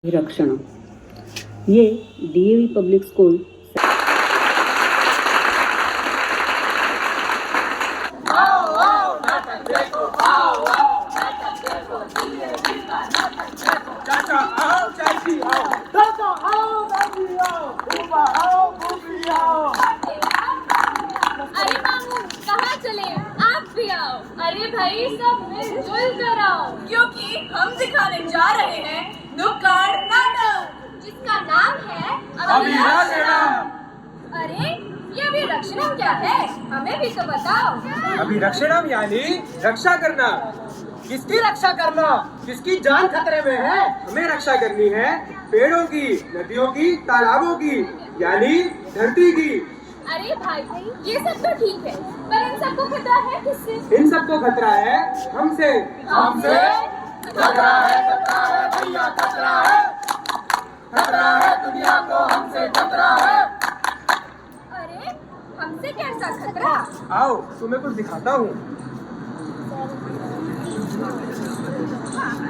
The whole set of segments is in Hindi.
रक्षण ये डीएवी पब्लिक स्कूल अरे मामू कहाँ चले? आप भी आओ। अरे भाई सब मिलजुल कर आओ, क्योंकि हम दिखाने जा रहे हैं नुक्कड़ नाटक, जिसका नाम है अभिरक्षणम। अरे ये अभिरक्षणम क्या है? हमें भी तो बताओ। अभिरक्षणम यानी रक्षा करना। किसकी रक्षा करना? किसकी जान खतरे में है, हमें रक्षा करनी है। पेड़ों की, नदियों की, तालाबों की, यानी धरती की। अरे भाई ये सब तो ठीक है, पर इन सबको खतरा है किससे? इन सबको खतरा है हमसे। हमसे? खतरा है भैया, खतरा है दुनिया को, हमसे खतरा है। अरे हमसे कैसा खतरा? आओ तुम्हें कुछ दिखाता हूँ।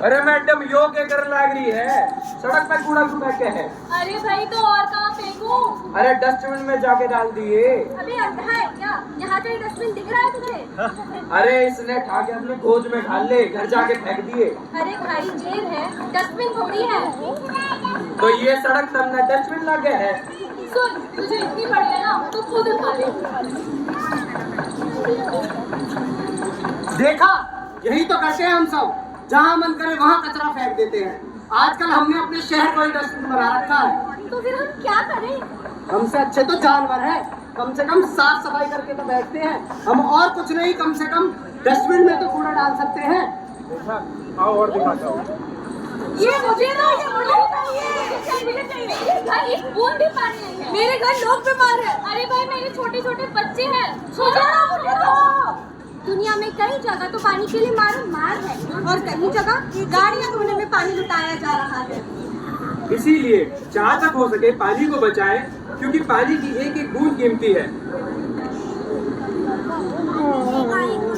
अरे मैडम यो क्या कर लाग रही है? सड़क पर कूड़ा क्यों फेंके है? अरे भाई तो और कहाँ फेंकूं? अरे डस्टबिन में जाके डाल दिए। अभी अंधा है क्या? यहाँ का डस्टबिन दिख रहा है तुझे? अरे इसने ठा के अपने गोद में डाल ले, घर जाके फेंक दिए। अरे भाई जेल है, डस्टबिन थोड़ी है। तो ये सड़क तब न डस्टबिन लगे है। सुन, तुझे इतनी पड़ी है ना तो खुद उठा ले। देखा, यही तो करते हैं हम सब। जहाँ मन करे वहाँ कचरा फेंक देते हैं। आजकल हमने अपने शहर को ही डस्टबिन बना रखा है। तो फिर हम क्या करें? हमसे अच्छे तो जानवर है, कम से कम साफ सफाई करके तो बैठते हैं। हम और कुछ नहीं, कम से कम डस्टबिन में तो कूड़ा डाल सकते हैं। देखा, आओ और दिखाता हूँ। ये मुझे ना, ये मुझे चाहिए। घर एक बूंद भी पानी नहीं है। मेरे घर लोग बीमार हैं। अरे भाई मेरे छोटे छोटे बच्चे हैं। मुझे तो दुनिया में कई जगह तो पानी के लिए मारो मार है, और कई जगह गाड़ियां धोने में पानी लुटाया जा रहा है। इसीलिए जहाँ तक हो सके पानी को बचाएं, क्योंकि पानी की एक एक बूंद कीमती है।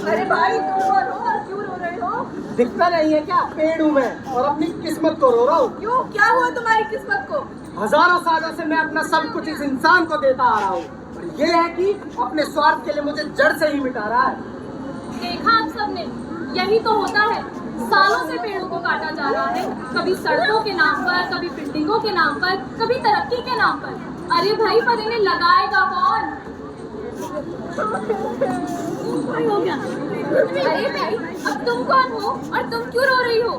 अरे भाई तुम क्यों रो रहे हो? दिखता नहीं है क्या? पेड़ हूँ मैं और अपनी किस्मत को रो रहा हूँ। क्यों, क्या हुआ तुम्हारी किस्मत को? हजारों सालों से मैं अपना सब कुछ इस इंसान को देता आ रहा हूँ। ये है कि अपने स्वार्थ के लिए मुझे जड़ से ही मिटा रहा है। देखा आप सबने, यही तो होता है। सालों से पेड़ों को काटा जा रहा है, कभी सड़कों के नाम पर, कभी बिल्डिंगों के नाम पर, कभी तरक्की के नाम पर। अरे भाई पर इन्हें लगाएगा कौन? हो गया। अरे भाई अब तुम कौन हो और तुम क्यों रो रही हो?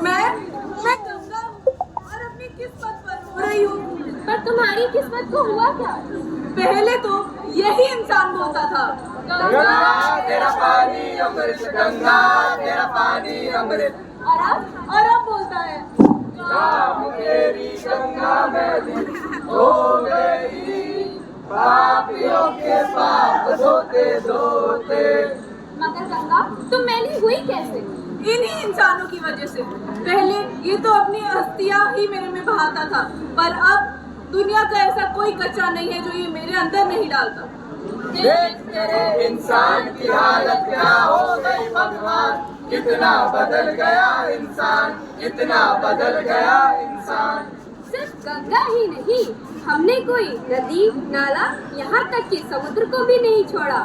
मैं गंगा हूँ और अपनी किस्मत पर रो रही हूँ। पर तुम्हारी किस्मत को हुआ क्या? पहले तो यही इंसान बोलता था, गंगा तेरा पानी अमृत, गंगा तेरा पानी अमृत। और अब बोलता है तेरी गंगा मैली हो गई, पापियों के पाप धोते धोते। मगर गंगा तुम मैली हुई कैसे? इन्हीं इंसानों की वजह से। पहले ये तो अपनी अस्थियां ही मेरे में बहाता था, पर अब दुनिया का ऐसा कोई कचरा नहीं है जो ये मेरे अंदर नहीं डालता। देख तेरे इंसान की हालत क्या हो गई भगवान, कितना बदल गया इंसान, कितना बदल गया इंसान। सिर्फ गंगा ही नहीं, हमने कोई नदी, नाला, यहाँ तक कि समुद्र को भी नहीं छोड़ा।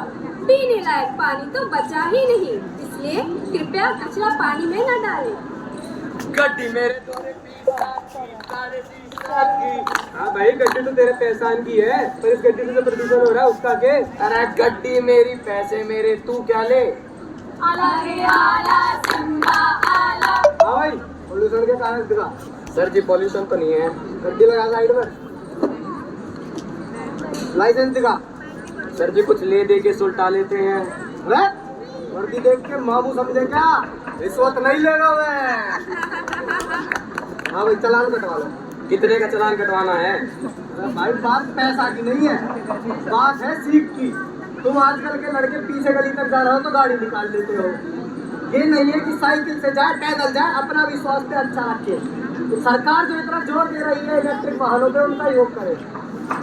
पीने लायक पानी तो बचा ही नहीं, इसलिए कृपया कचरा पानी में न डालें। गड्डी मेरे तोरे हाँ भाई, गड्डी तो तेरे पहचान की है, पर इस गड्डी से जो प्रदूषण हो रहा है उसका क्या? अरे गड्डी मेरी, पैसे मेरे, तू क्या ले? आला रे आला सिम्बा आला। हाँ भाई, पोल्यूशन के कारण दिखा। सर जी पॉल्यूशन तो नहीं है। गड्डी लगा साइड में, लाइसेंस दिखा। सर जी कुछ ले दे के सुलटा लेते हैं। वर्दी देख के मामू समझे क्या? रिश्वत नहीं लेगा मैं। हाँ भाई, चालान कटवा लो। कितने का चालान कटवाना है? अरे भाई बात पैसा की नहीं है, बात है सीख की। तुम आजकल के लड़के पीछे गली तक जा रहे हो तो गाड़ी निकाल लेते हो। ये नहीं है कि साइकिल से जाए, पैदल जाए, अपना भी स्वास्थ्य अच्छा रखे। तो सरकार जो इतना जोर दे रही है इलेक्ट्रिक वाहनों पे, उनका योग करे।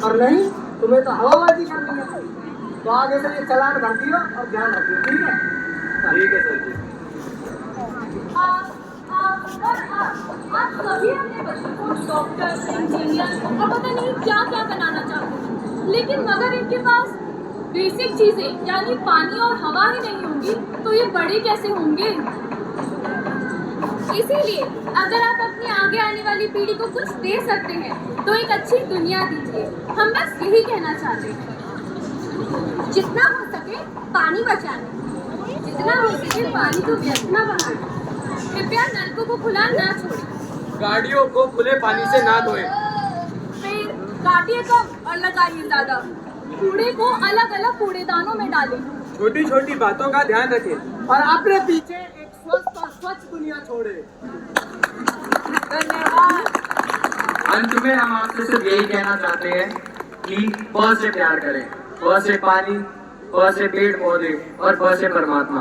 और नहीं, तुम्हें तो हवाबाजी करनी है। तो आगे से ये चालान भर दियो और ध्यान रखियो, ठीक है? ठीक है सर जी। आप और आप सभी अपने बच्चों को डॉक्टर, इंजीनियर और पता नहीं क्या क्या बनाना चाहते हैं, लेकिन मगर इनके पास बेसिक चीजें यानी पानी और हवा ही नहीं होंगी तो ये बड़े कैसे होंगे। इसीलिए अगर आप अपनी आगे आने वाली पीढ़ी को कुछ दे सकते हैं तो एक अच्छी दुनिया दीजिए। हम बस यही कहना चाहते हैं। जितना हो सके पानी बचाएं, जितना हो सके पानी को व्यर्थ न बहाएं। कृपया नलकों को खुला ना छोड़ें। गाड़ियों को खुले पानी से ना धोएं। पेड़ काटिए कम और लगाइए ज्यादा। कूड़े को अलग अलग कूड़ेदानों में डालें। छोटी छोटी बातों का ध्यान रखें और अपने पीछे एक स्वस्थ और स्वच्छ दुनिया छोड़े। धन्यवाद। अंत में हम आपसे सिर्फ यही कहना चाहते हैं कि प से प्यार करें, प से पानी, प से पेड़ पौधे और प से परमात्मा।